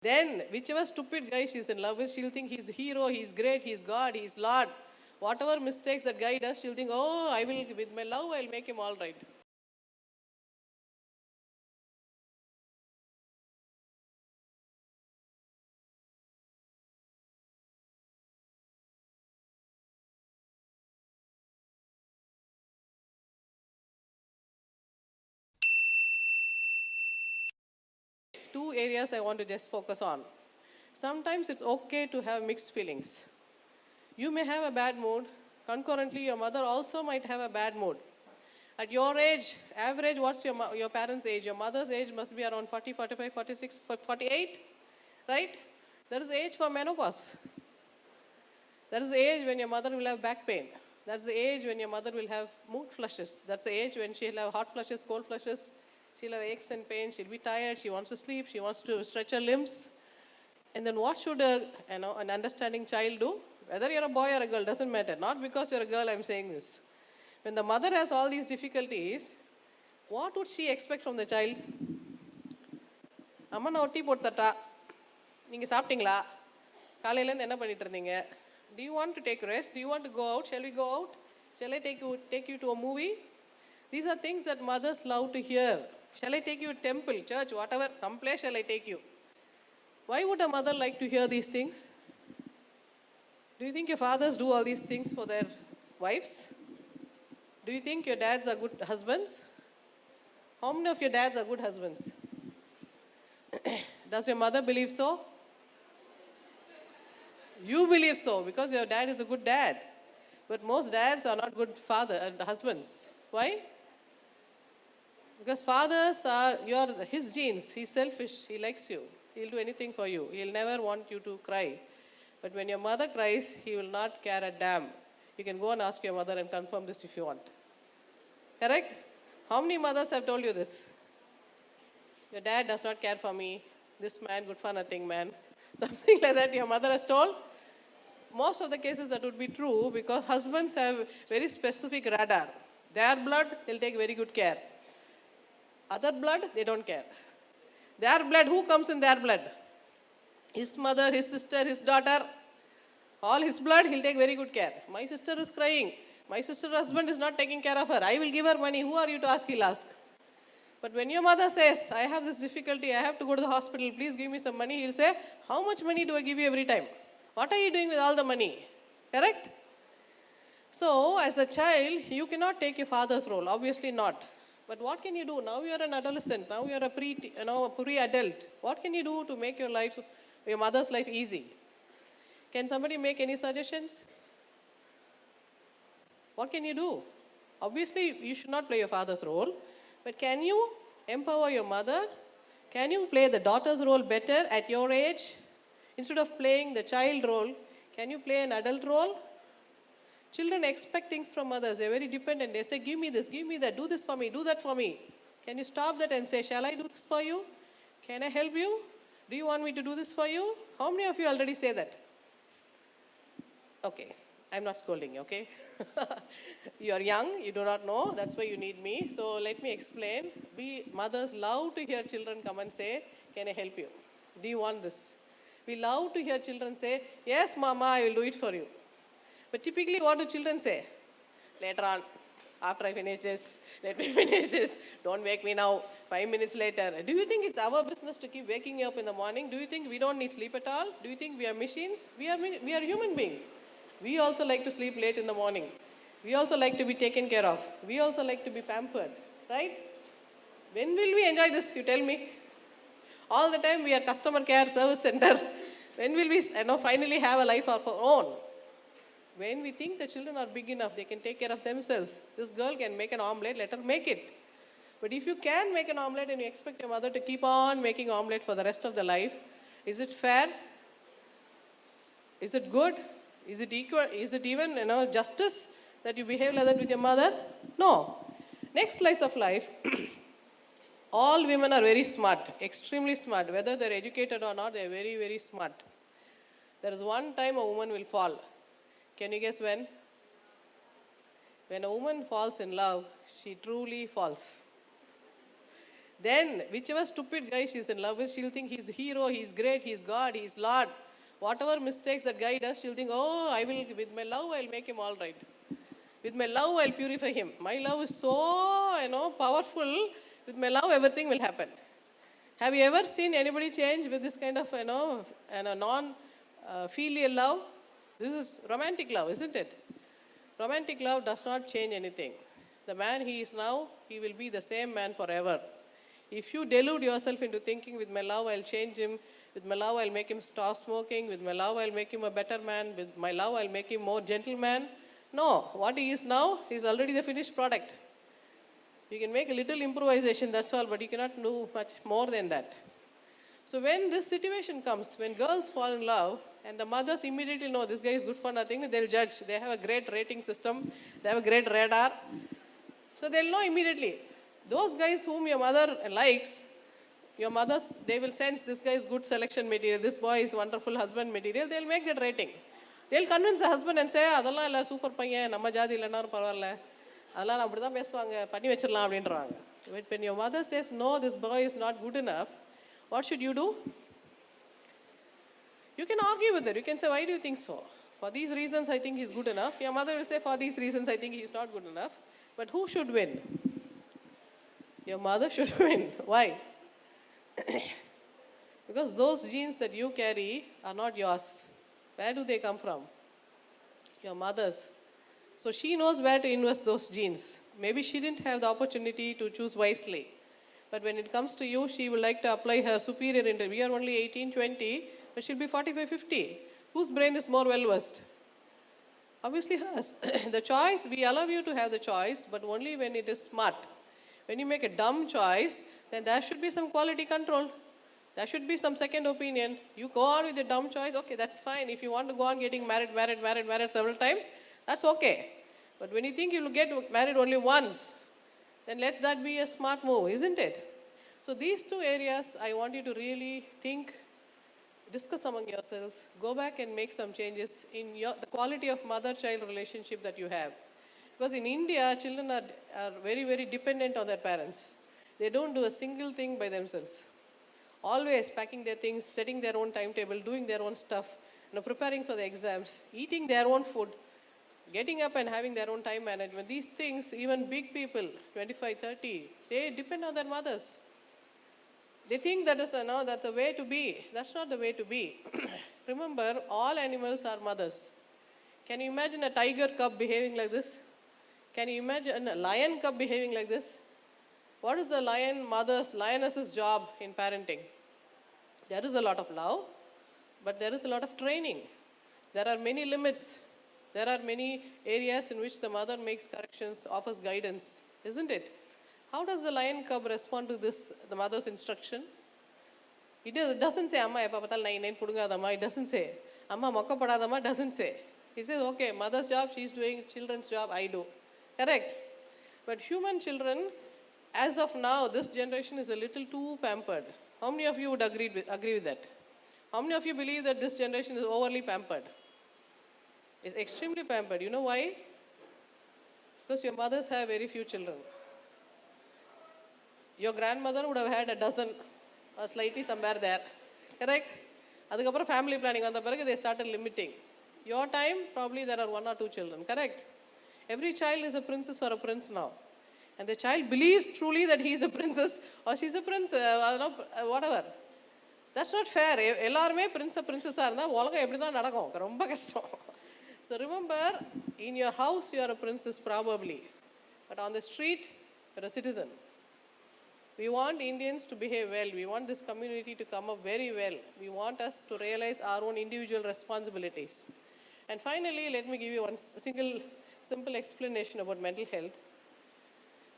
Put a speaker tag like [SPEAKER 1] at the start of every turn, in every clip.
[SPEAKER 1] Then, whichever stupid guy she's in love with, she'll think he's hero, he's great, he's God, he's Lord. Whatever mistakes that guy does, she'll think, oh, I will, with my love, I'll make him all right. Two areas I want to just focus on. Sometimes it's okay to have mixed feelings. You may have a bad mood. Concurrently, your mother also might have a bad mood. At your age, average, what's your parents' age? Your mother's age must be around 40, 45, 46, 48, right? That is age for menopause. That is the age when your mother will have back pain. That's the age when your mother will have mood flushes. That's the age when she'll have hot flushes, cold flushes. She'll have aches and pains. She'll be tired. She wants to sleep. She wants to stretch her limbs. And then what should an understanding child do? Whether you're a boy or a girl, doesn't matter. Not because you're a girl, I'm saying this. When the mother has all these difficulties, what would she expect from the child? அம்மா நான் ஒட்டி போட்டுட்டா நீங்கள் சாப்பிட்டீங்களா காலையிலேருந்து என்ன பண்ணிட்டு இருந்தீங்க? Do you want to take rest? Do you want to go out? Shall we go out? Shall I take you to a movie? These are things that mothers love to hear. Shall I take you to temple, church, whatever, some place shall I take you? Why would a mother like to hear these things? Do you think your fathers do all these things for their wives? Do you think your dads are good husbands? How many of your dads are good husbands? Does your mother believe so? You believe so because your dad is a good dad. But most dads are not good husbands. Why? Because fathers are his genes. He's selfish. He likes you. He'll do anything for you. He'll never want you to cry. But when your mother cries, he will not care a damn. You can go and ask your mother and confirm this if you want. Correct? How many mothers have told you this? Your dad does not care for me. This man, good for nothing man. Something like that your mother has told. Most of the cases that would be true because husbands have very specific radar. Their blood, they'll take very good care. Other blood, they don't care. Their blood, who comes in their blood? His mother, his sister, his daughter. All his blood, he'll take very good care. My sister is crying. My sister's husband is not taking care of her. I will give her money. Who are you to ask? He'll ask. But when your mother says, I have this difficulty, I have to go to the hospital, please give me some money, he'll say, how much money do I give you every time? What are you doing with all the money? Correct? So, as a child, you cannot take your father's role. Obviously not. But what can you do? Now you are an adolescent. Now you are a pre-adult. What can you do to make your mother's life easy? Can somebody make any suggestions? What can you do? Obviously, you should not play your father's role. But can you empower your mother? Can you play the daughter's role better at your age? Instead of playing the child role, can you play an adult role? Children expect things from mothers. They're very dependent. They say, give me this, give me that, do this for me, do that for me. Can you stop that and say, shall I do this for you? Can I help you? Do you want me to do this for you? How many of you already say that? Okay, I'm not scolding you, okay? You are young, you do not know, that's why you need me. So let me explain. Mothers love to hear children come and say, can I help you? Do you want this? We love to hear children say, yes, mama, I will do it for you. But typically, what do children say? Later on, after I finish this, let me finish this. Don't wake me now. 5 minutes later. Do you think it's our business to keep waking you up in the morning? Do you think we don't need sleep at all? Do you think we are machines? We are human beings. We also like to sleep late in the morning. We also like to be taken care of. We also like to be pampered, right? When will we enjoy this? You tell me. All the time we are customer care service center. When will we finally have a life of our own? When we think the children are big enough, they can take care of themselves. This girl can make an omelette, let her make it. But if you can make an omelette and you expect your mother to keep on making omelette for the rest of the life, is it fair? Is it good? Is it equal? Is it even justice that you behave like that with your mother? No. Next slice of life. All women are very smart, extremely smart. Whether they're educated or not, they're very, very smart. There is one time a woman will fall. Can you guess when? When a woman falls in love, she truly falls. Then, whichever stupid guy she's in love with, she'll think he's hero, he's great, he's God, he's Lord. Whatever mistakes that guy does, she'll think, oh, I will, with my love, I'll make him all right. With my love, I'll purify him. My love is so, powerful. With my love, everything will happen. Have you ever seen anybody change with this kind of, non-filial love? This is romantic love, isn't it? Romantic love does not change anything. The man he is now, he will be the same man forever. If you delude yourself into thinking, with my love, I'll change him. With my love, I'll make him stop smoking. With my love, I'll make him a better man. With my love, I'll make him more gentleman. No, what he is now is already the finished product. You can make a little improvisation, that's all, but you cannot do much more than that. So when this situation comes, when girls fall in love, and the mothers immediately know this guy is good for nothing, they'll judge. They have a great rating system, they have a great radar. So they'll know immediately. Those guys whom your mother likes, your mothers, they will sense this guy is good selection material, this boy is wonderful husband material, they'll make that rating. They'll convince the husband and say, அதெல்லாம் இல்லை super பையன் நம்ம ஜாதி இல்லைன்னாலும் பரவாயில்ல அதெல்லாம் நான் அப்படி தான் பேசுவாங்க பண்ணி வச்சிடலாம் அப்படின்றாங்க. When your mother says, no, this boy is not good enough, what should you do? You can argue with her. You can say, why do you think so? For these reasons, I think he's good enough. Your mother will say, for these reasons, I think he's not good enough. But who should win? Your mother should win. Why? Because those genes that you carry are not yours. Where do they come from? Your mother's. So she knows where to invest those genes. Maybe she didn't have the opportunity to choose wisely. But when it comes to you, she will like to apply her superior intelligence. We are only 18, 20, but she'll be 45, 50. Whose brain is more well-versed? Obviously hers. The choice, we allow you to have the choice, but only when it is smart. When you make a dumb choice, then there should be some quality control. There should be some second opinion. You go on with the dumb choice, okay, that's fine. If you want to go on getting married several times, that's okay. But when you think you'll get married only once, then let that be a smart move, isn't it? So these two areas, I want you to really think, discuss among yourselves, go back and make some changes in the quality of mother-child relationship that you have. Because in India, children are very, very dependent on their parents. They don't do a single thing by themselves. Always packing their things, setting their own timetable, doing their own stuff, preparing for the exams, eating their own food, getting up and having their own time management. These things, even big people, 25, 30, they depend on their mothers. They think that is that's the way to be. That's not the way to be. Remember, all animals are mothers. Can you imagine a tiger cub behaving like this? Can you imagine a lion cub behaving like this? What is the lioness's job in parenting? There is a lot of love, but there is a lot of training. There are many limits. There are many areas in which the mother makes corrections, offers guidance, isn't it? How does the lion cub respond to this, the mother's instruction? It doesn't say, Amma, eppa pathal nine pudungadamma. It doesn't say, Amma, mokka padadamma. Doesn't say. It says, okay, mother's job, she's doing, children's job, I do. Correct? But human children, as of now, this generation is a little too pampered. How many of you would agree with that? How many of you believe that this generation is overly pampered? It's extremely pampered. You know why? Because your mothers have very few children. Your grandmother would have had a dozen, or slightly somewhere there. Correct? Adukapra family planning on the baraka, they started limiting. Your time, probably there are 1 or 2 children. Correct? Every child is a princess or a prince now. And the child believes truly that he is a princess or she's a prince, whatever. That's not fair. எல்லாருமே princess-ஆ இருந்தா உலகம் எப்படி தான் நடக்கும்? ரொம்ப கஷ்டம். So remember, in your house you are a princess probably, but on the street you're a citizen. We want Indians to behave well. We want this community to come up very well. We want us to realize our own individual responsibilities. And finally, let me give you one simple explanation about mental health.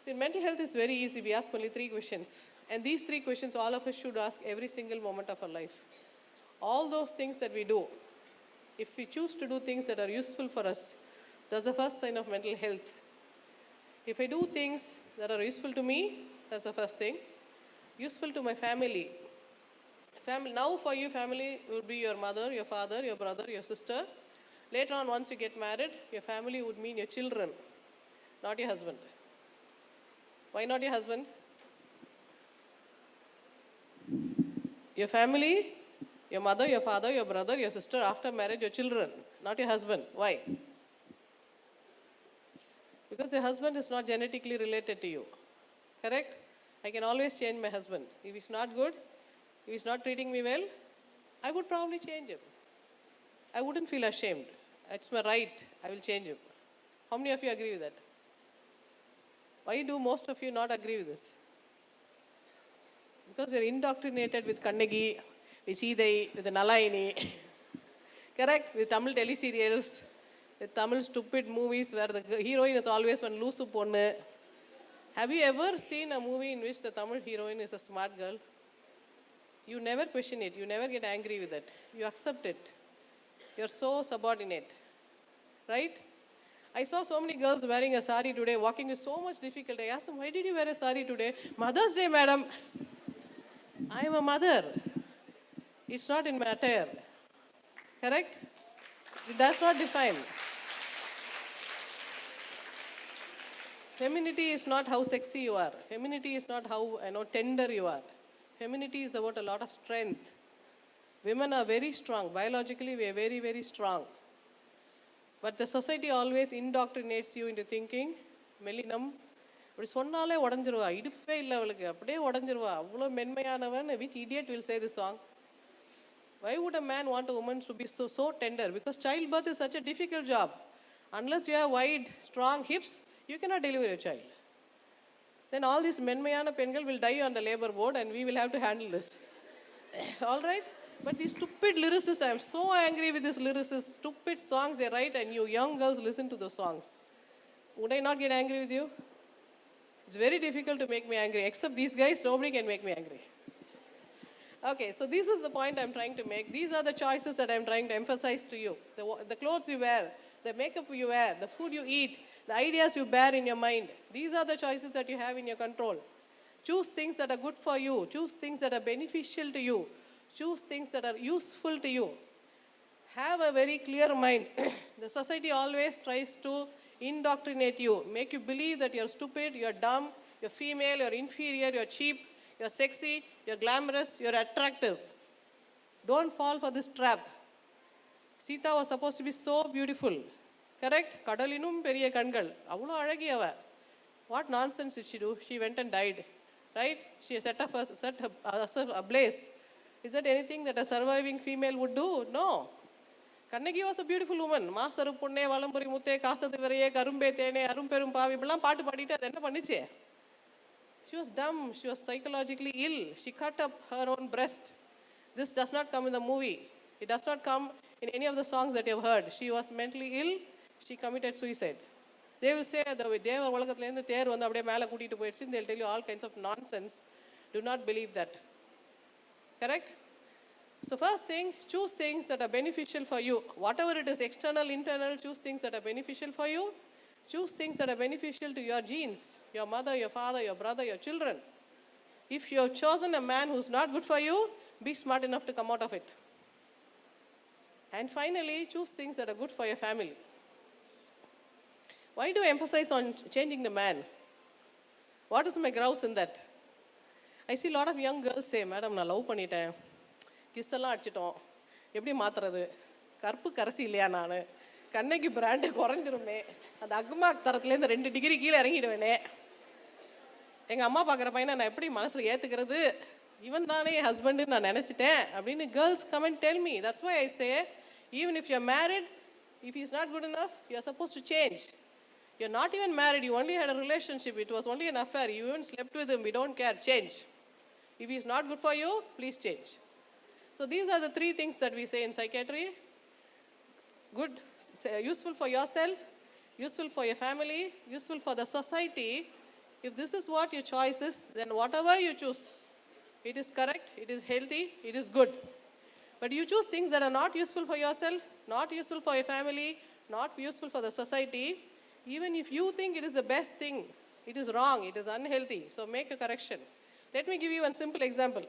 [SPEAKER 1] See, mental health is very easy. We ask only 3 questions. And these 3 questions all of us should ask every single moment of our life. All those things that we do, if we choose to do things that are useful for us, that's the first sign of mental health. If I do things that are useful to me, that's the first thing. Useful to my family. Now for you, family would be your mother, your father, your brother, your sister. Later on, once you get married, your family would mean your children, not your husband. Why not your husband? Your family, your mother, your father, your brother, your sister, after marriage, your children, not your husband. Why? Because your husband is not genetically related to you. Correct? I can always change my husband. If he's not good, if he's not treating me well, I would probably change him. I wouldn't feel ashamed. It's my right. I will change him. How many of you agree with that? Why do most of you not agree with this? Because you're indoctrinated with Kannagi, with Seethai, with the Nalaini. Correct? With Tamil teleserials, with Tamil stupid movies where the heroine is always one loosu ponnu. Have you ever seen a movie in which the Tamil heroine is a smart girl? You never question it. You never get angry with it. You accept it. You're so subordinate. Right? I saw so many girls wearing a sari today, walking with so much difficulty. I asked them, why did you wear a sari today? Mother's Day, madam. I am a mother. It's not in my attire. Correct? It does not define. Femininity is not how sexy you are. Femininity is not how tender you are. Femininity is about a lot of strength. Women are very strong. Biologically, we are very, very strong. But the society always indoctrinates you into thinking, மெல்லினம் இப்படி சொன்னாலே உடஞ்சிருவா, இடுப்பே இல்லை அவளுக்கு, அப்படியே உடஞ்சிருவா, அவ்வளோ மென்மையானவன். Which idiot will say this song? Why would a man want a woman to be so tender? Because childbirth is such a difficult job. Unless you have wide, strong hips, you cannot deliver your child. Then all these மென்மையான பெண்கள் will die on the labor ward and we will have to handle this. All right? But these stupid lyricists, I am so angry with these lyricists, stupid songs they write and you young girls listen to those songs. Would I not get angry with you? It's very difficult to make me angry. Except these guys, nobody can make me angry. Okay, so this is the point I'm trying to make. These are the choices that I'm trying to emphasize to you. The clothes you wear, the makeup you wear, the food you eat, the ideas you bear in your mind. These are the choices that you have in your control. Choose things that are good for you. Choose things that are beneficial to you. Choose things that are useful to you. Have a very clear mind. The society always tries to indoctrinate you, make you believe that you're stupid, you're dumb, you're female, you're inferior, you're cheap, you're sexy, you're glamorous, you're attractive. Don't fall for this trap. Sita was supposed to be so beautiful. Correct? Kadalinum periya kangal. Avlo alagi ava. What nonsense did she do? She went and died. Right? She set herself ablaze. Is that anything that a surviving female would do? No. Kannagi was a beautiful woman. Masaru punne, valampuri mutte, kasathu varaye, karumbe tene, arumperum pavi, இப்படிலாம் பாட்டு பாடிட்டு அது என்ன பண்ணிச்சு? She was dumb. She was psychologically ill. She cut up her own breast. This does not come in the movie. It does not come in any of the songs that you have heard. She was mentally ill. She committed suicide. They will say, the தேவ உலகத்துலேருந்து தேர் வந்து அப்படியே மேலே கூட்டிகிட்டு போயிடுச்சு. They'll tell you all kinds of nonsense. Do not believe that. Correct? So first thing, choose things that are beneficial for you. Whatever it is, external, internal, choose things that are beneficial for you. Choose things that are beneficial to your genes, your mother, your father, your brother, your children. If you have chosen a man who's not good for you, be smart enough to come out of it. And finally, choose things that are good for your family. Why do I emphasize on changing the man? What is my grouse in that? I see a lot of young girls say, Madam, நான் love பண்ணிட்டேன், கிஸ்ஸெல்லாம் அடிச்சிட்டோம், எப்படி மாற்றுறது, கருப்பு கரசி இல்லையா, நான் கண்ணைக்கு brand குறைஞ்சிருமே, அந்த Agmark தரத்துலேருந்து 2 degree கீழே இறங்கிடுவேனே, எங்கள் அம்மா பார்க்குற பையனை நான் எப்படி மனசில் ஏற்றுக்கிறது, இவன் தானே என் ஹஸ்பண்டுன்னு நான் நினச்சிட்டேன் அப்படின்னு girls come and tell me. That's why I say, even if you're married, if he's not good enough, you're supposed to change. You're not even married, you only had a relationship, it was only an affair, you even slept with him, we don't care, change. If he's not good for you, please change. So these are the 3 things that we say in psychiatry. Good, useful for yourself, useful for your family, useful for the society. If this is what your choice is, then whatever you choose, it is correct, it is healthy, it is good. But you choose things that are not useful for yourself, not useful for your family, not useful for the society, even if you think it is the best thing, it is wrong, it is unhealthy. So make a correction. Let me give you one simple example.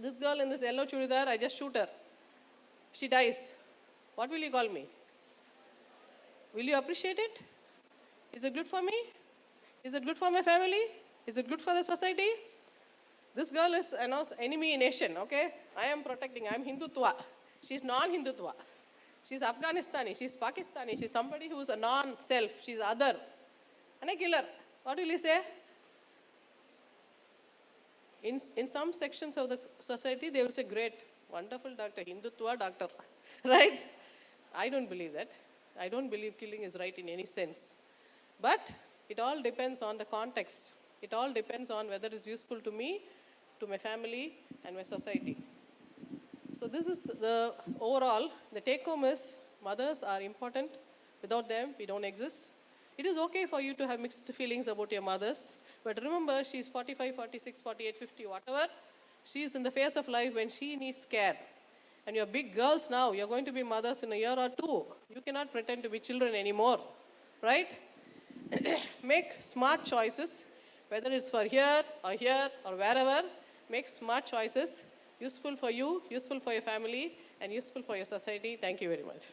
[SPEAKER 1] This girl in this yellow chudidar, I just shoot her. She dies. What will you call me? Will you appreciate it? Is it good for me? Is it good for my family? Is it good for the society? This girl is enemy nation, okay? I am protecting, I am Hindutva. She's non-Hindutva. She's Afghanistani, she's Pakistani, she's somebody who's a non-self, she's other. And I kill her. What will you say? In some sections of the society, they will say, great, wonderful doctor, Hindutva doctor, right? I don't believe that. I don't believe killing is right in any sense. But it all depends on the context. It all depends on whether it's useful to me, to my family, and my society. So this is the overall, the take home is mothers are important. Without them, we don't exist. It is okay for you to have mixed feelings about your mothers. But remember, she's 45, 46, 48, 50, whatever. She's in the phase of life when she needs care. And you're big girls now. You're going to be mothers in a year or two. You cannot pretend to be children anymore, right? Make smart choices, whether it's for here or wherever. Make smart choices, useful for you, useful for your family, and useful for your society. Thank you very much.